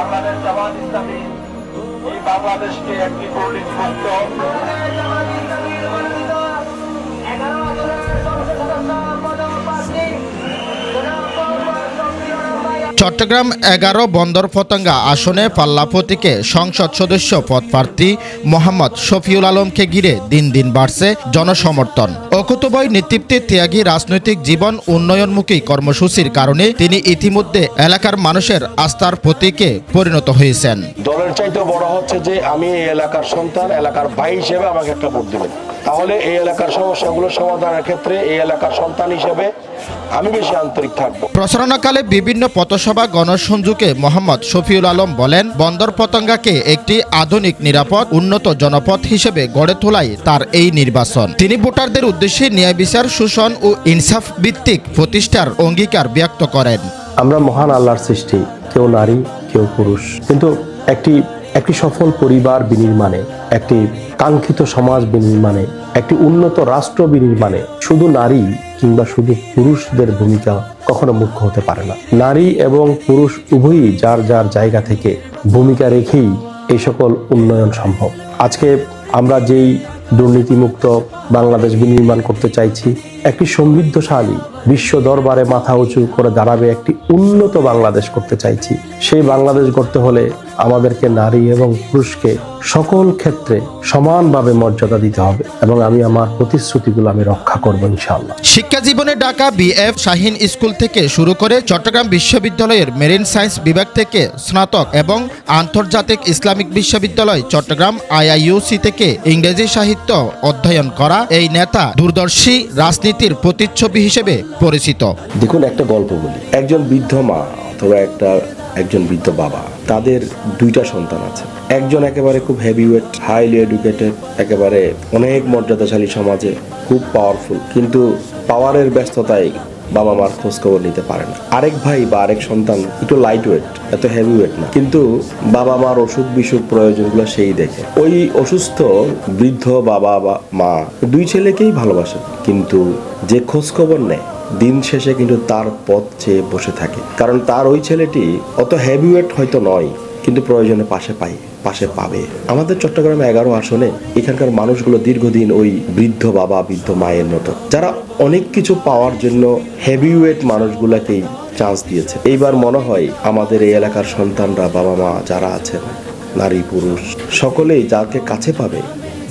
বাংলাদেশ জামাত ইসলামী এই বাংলাদেশকে একটি দুর্নীতিমুক্ত চট্টগ্রাম ১১ বন্দর ফতঙ্গা আসনে পাল্লা প্রতীকে সংসদ সদস্য পদপ্রার্থী মোহাম্মদ শফিউল আলমকে ঘিরে দিন দিন বাড়ছে জনসমর্থন। অকুতোভয় নেতৃত্বে ত্যাগী রাজনৈতিক জীবন উন্নয়নমুখী কর্মসূচির কারণে তিনি ইতিমধ্যে এলাকার মানুষের আস্থার প্রতীকে পরিণত হয়েছেন। দলের চাইতে বড় হচ্ছে যে আমি এই এলাকার সন্তান, এলাকার ভাই হিসেবে আমাকে একটা ভোট দিবেন, তাহলে এই এলাকার সমস্যাগুলো সমাধানের ক্ষেত্রে এই এলাকার সন্তান হিসেবে আমি বেশি আন্তরিক থাকবো। প্রচারণাকালে বিভিন্ন পথসভা গণসংযোগে মোহাম্মদ শফিউল আলম বলেন, বন্দর পতঙ্গাকে একটি আধুনিক, নিরাপদ, উন্নত জনপথ হিসেবে গড়ে তোলাই তার এই নির্বাচন। তিনি ভোটারদের উদ্দেশ্যে ন্যায় বিচার, শোষণ ও ইনসাফ ভিত্তিক প্রতিষ্ঠার অঙ্গীকার ব্যক্ত করেন। আমরা মহান আল্লাহর সৃষ্টি, কেউ নারী কেউ পুরুষ, কিন্তু একটি সফল পরিবার বিনির্মাণে, একটি কাঙ্ক্ষিত সমাজ বিনির্মাণে, একটি উন্নত রাষ্ট্র বিনির্মাণে শুধু নারী কিংবা শুধু পুরুষদের ভূমিকা কখনো মুখ্য হতে পারে না। নারী এবং পুরুষ উভয়ই যার যার জায়গা থেকে ভূমিকা রেখেই এই সকল উন্নয়ন সম্ভব। আজকে আমরা যেই দুর্নীতিমুক্ত বাংলাদেশ বিনির্মাণ করতে চাইছি, একটি সমৃদ্ধশালী, বিশ্ব দরবারে মাথা উঁচু করে দাঁড়াবে একটি উন্নত বাংলাদেশ করতে চাইছি। সেই বাংলাদেশ গড়তে হলে আমাদেরকে নারী এবং পুরুষকে সকল ক্ষেত্রে সমানভাবে মর্যাদা দিতে হবে এবং আমি আমার প্রতিশ্রুতিগুলো আমি রক্ষা করব ইনশাআল্লাহ। শিক্ষা জীবনে ঢাকা বিএফ শাহীন স্কুল থেকে শুরু করে চট্টগ্রাম বিশ্ববিদ্যালয়ের মেরিন সায়েন্স বিভাগ থেকে স্নাতক এবং আন্তর্জাতিক ইসলামিক বিশ্ববিদ্যালয় চট্টগ্রাম আইআইইউসি থেকে ইংরেজি সাহিত্য অধ্যয়ন করা এই নেতা দূরদর্শী রাজনীতির প্রতিচ্ছবি হিসেবে পরিচিত। দেখুন, একটা গল্প বলি। একজন বৃদ্ধ মা অথবা একজন বৃদ্ধ বাবা, তাদের দুইটা সন্তান আছে। একজন একেবারে খুব হেভিওয়েট, হাইলি এডুকেটেড, একেবারে অনেক মর্যাদাশালী সমাজে, খুব পাওয়ারফুল, কিন্তু পাওয়ারের ব্যস্ততায় বাবা মার খোঁজ খবর নিতে পারে না। আরেক ভাই বা আরেক সন্তান একটু লাইট ওয়েট, এত হেভিওয়েট না, কিন্তু বাবা মার অসুখ বিসুখ প্রয়োজনগুলো সেই দেখে। ওই অসুস্থ বৃদ্ধ বাবা বা মা দুই ছেলেকেই ভালোবাসে, কিন্তু যে খোঁজ খবর নেয় দিন শেষে কিন্তু তার পথ চেয়ে বসে থাকে, কারণ তার ওই ছেলেটি অত হেভিওয়েট হয়তো নয়, কিন্তু প্রয়োজনে পাশে পাবে। আমাদের চট্টগ্রাম 11 আসনে এখানকার মানুষগুলো দীর্ঘদিন ওই বৃদ্ধ বাবা, বৃদ্ধ মায়ের মতো, যারা অনেক কিছু পাওয়ার জন্য হেভিওয়েট মানুষগুলাকেই চান্স দিয়েছে। এইবার মনে হয় আমাদের এই এলাকার সন্তানরা, বাবা মা যারা আছেন, নারী পুরুষ সকলেই যাকে কাছে পাবে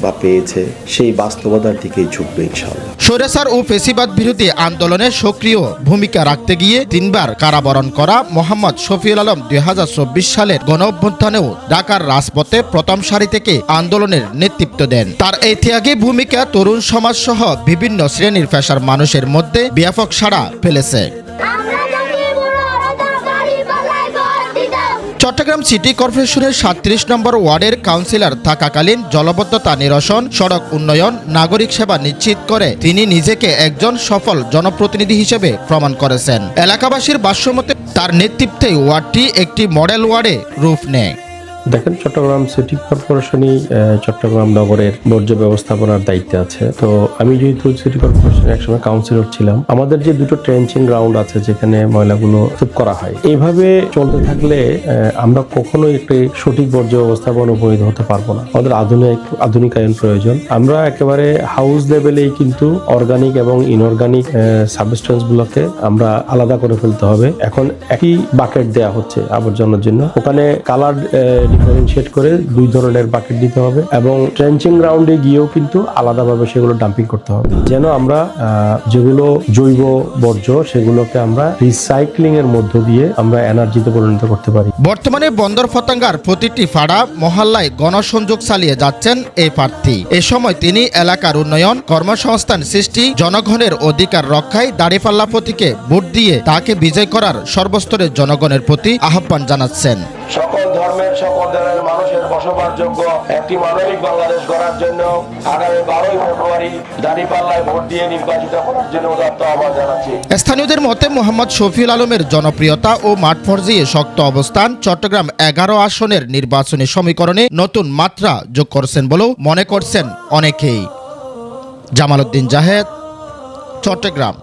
বা পেয়েছে, সেই বাস্তবতার দিকেই ঝুঁকবে ইনশাআল্লাহ। স্বৈরাচার ও ফ্যাসিবাদ বিরোধী আন্দোলনে সক্রিয় ভূমিকা রাখতে গিয়ে 3 বার কারাবরণ করা মোহাম্মদ শফিউল আলম 2024 সালের গণঅভ্যুত্থানেও ঢাকার রাজপথে প্রথম সারি থেকে আন্দোলনের নেতৃত্ব দেন। তার এই ত্যাগী ভূমিকা তরুণ সমাজ সহ বিভিন্ন শ্রেণীর পেশার মানুষের মধ্যে ব্যাপক সাড়া ফেলেছে। চট্টগ্রাম সিটি কর্পোরেশনের 37 নম্বর ওয়ার্ডের কাউন্সিলর থাকাকালীন জলবদ্ধতা নিরসন, সড়ক উন্নয়ন, নাগরিক সেবা নিশ্চিত করে তিনি নিজেকে একজন সফল জনপ্রতিনিধি হিসেবে প্রমাণ করেছেন। এলাকাবাসীর ভাষ্যমতে তার নেতৃত্বে ওয়ার্ডটি একটি মডেল ওয়ার্ডে রূপ নেয়। দেখেন, চট্টগ্রাম সিটি কর্পোরেশনই চট্টগ্রাম নগরের বর্জ্য ব্যবস্থাপনার দায়িত্বে আছে। তো আমি যেহেতু সিটি কর্পোরেশনের একসময় কাউন্সিলর ছিলাম, আমাদের যে দুটো ট্রেঞ্চিং গ্রাউন্ড আছে যেখানে ময়লাগুলো স্তূপ করা হয়, এইভাবে চলতে থাকলে আমরা কখনোই একটি সঠিক বর্জ্য ব্যবস্থাপনা উপনীত হতে পারবো না। আমাদের আধুনিকায়ন প্রয়োজন। আমরা একেবারে হাউস লেভেলেই কিন্তু অর্গানিক এবং ইনঅর্গানিক সাবস্টেন্স গুলোকে আমরা আলাদা করে ফেলতে হবে। এখন একই বাকেট দেয়া হচ্ছে আবর্জনার জন্য, ওখানে কালার ডিফারেন্সিয়েট করে 2 ধরনের বাকেট দিতে হবে এবং ট্রেঞ্চিং গ্রাউন্ডে গিয়েও কিন্তু আলাদাভাবে সেগুলো ডাম্পিং করতে হবে, যেন আমরা যেগুলো জৈব বর্জ্য সেগুলোকে আমরা রিসাইক্লিং এর মধ্য দিয়ে আমরা এনার্জিতে পরিণত করতে পারি। বর্তমানে বন্দর ফতঙ্গার প্রতিটি পাড়া মহল্লায় গণসংযোগ চালিয়ে যাচ্ছেন এই প্রার্থী। এ সময় তিনি এলাকার উন্নয়ন, কর্মসংস্থান সৃষ্টি, জনগণের অধিকার রক্ষায় দাঁড়িপাল্লা প্রতীকে ভোট দিয়ে তাকে বিজয় করার সর্বস্তরের জনগণের প্রতি আহ্বান জানাচ্ছেন। সকল ধর্মের, সকল দলের মানুষের বসবাসযোগ্য একটি মানবিক বাংলাদেশ গড়ার জন্য আগামী 12ই ফেব্রুয়ারি দাঁড়িপাল্লায় ভোট দিয়ে নির্বাচিত করার জন্য উদাত্ত আহ্বান জানাচ্ছি। স্থানীয়দের মতে মোহাম্মদ শফিউল আলমের জনপ্রিয়তা ও মাঠ পর্যায়ে শক্ত অবস্থান চট্টগ্রাম 11 আসনের নির্বাচনী সমীকরণে নতুন মাত্রা যোগ করছেন বলেও মনে করছেন অনেকেই। জামাল উদ্দিন জাহেদ, চট্টগ্রাম।